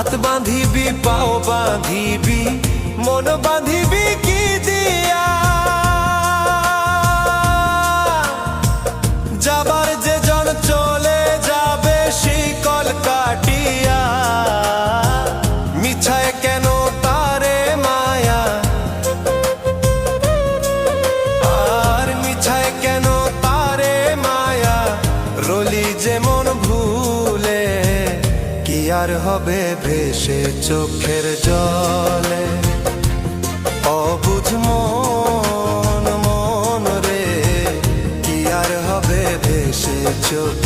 হাত বাঁধিবি পাও বাঁধিবি মন বাঁধিবি কি দিয়া যাবার যে জন চলে যাবে শিকল কাটিয়া মিছায় কেন তারে মায়া আর মিছায় কেন তারে মায়া রলি যেমন ভুলে কি আর হবে ভেসে চোখের জলে অবুঝ মন রে কি আর হবে ভেসে চোখ